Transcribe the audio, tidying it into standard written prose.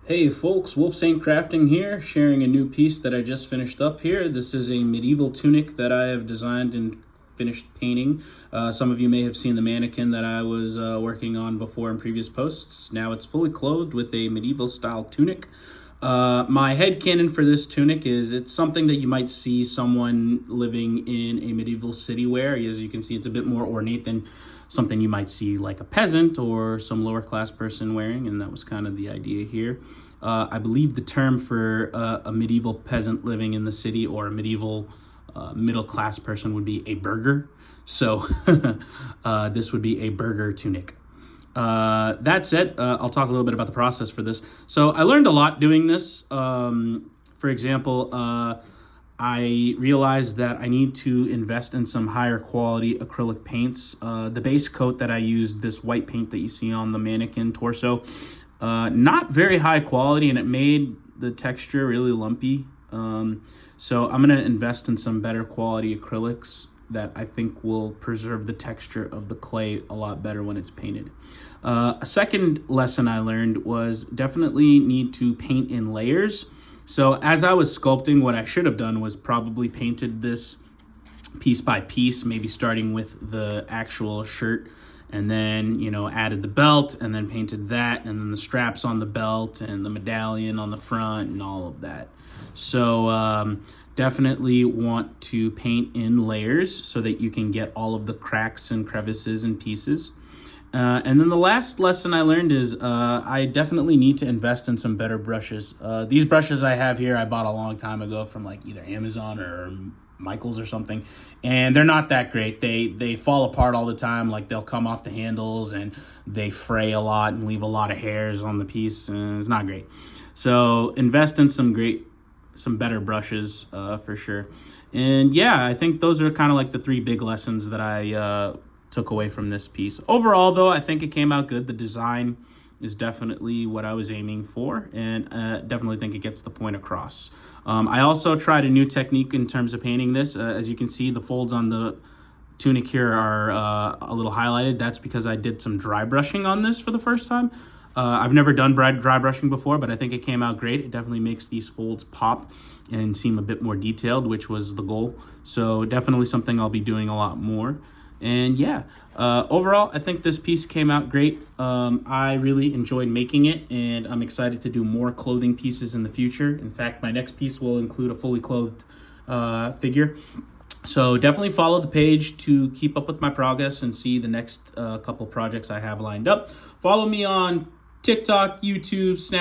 Hey folks, Wolf Saint Crafting here, sharing a new piece that I just finished up here. This is a medieval tunic that I have designed and finished painting. Some of you may have seen the mannequin that I was working on before in previous posts. Now it's fully clothed with a medieval style tunic. My headcanon for this tunic is it's something that you might see someone living in a medieval city wear. As you can see, it's a bit more ornate than something you might see like a peasant or some lower class person wearing, and that was kind of the idea here. I believe the term for a medieval peasant living in the city or a medieval middle class person would be a burgher. So this would be a burgher tunic. That said, I'll talk a little bit about the process for this. So I learned a lot doing this. For example, I realized that I need to invest in some higher quality acrylic paints. The base coat that I used, this white paint that you see on the mannequin torso, not very high quality, and it made the texture really lumpy. So I'm going to invest in some better quality acrylics that I think will preserve the texture of the clay a lot better when it's painted. A second lesson I learned was definitely need to paint in layers. So as I was sculpting, what I should have done was probably painted this piece by piece, maybe starting with the actual shirt, and then, added the belt, and then painted that, and then the straps on the belt, and the medallion on the front, and all of that. So definitely want to paint in layers so that you can get all of the cracks and crevices and pieces. And then the last lesson I learned is I definitely need to invest in some better brushes. These brushes I have here, I bought a long time ago from like either Amazon or Michaels or something, and they're not that great. They fall apart all the time. Like they'll come off the handles and they fray a lot and leave a lot of hairs on the piece, and it's not great. So invest in some better brushes for sure. And yeah, I think those are kind of like the three big lessons that I took away from this piece. Overall, though, I think it came out good. The design is definitely what I was aiming for, and definitely think it gets the point across. I also tried a new technique in terms of painting this. As you can see, the folds on the tunic here are a little highlighted. That's because I did some dry brushing on this for the first time. I've never done dry brushing before, but I think it came out great. It definitely makes these folds pop and seem a bit more detailed, which was the goal. So definitely something I'll be doing a lot more. And yeah, overall, I think this piece came out great. I really enjoyed making it, and I'm excited to do more clothing pieces in the future. In fact, my next piece will include a fully clothed figure. So definitely follow the page to keep up with my progress and see the next couple projects I have lined up. Follow me on TikTok, YouTube, Snapchat.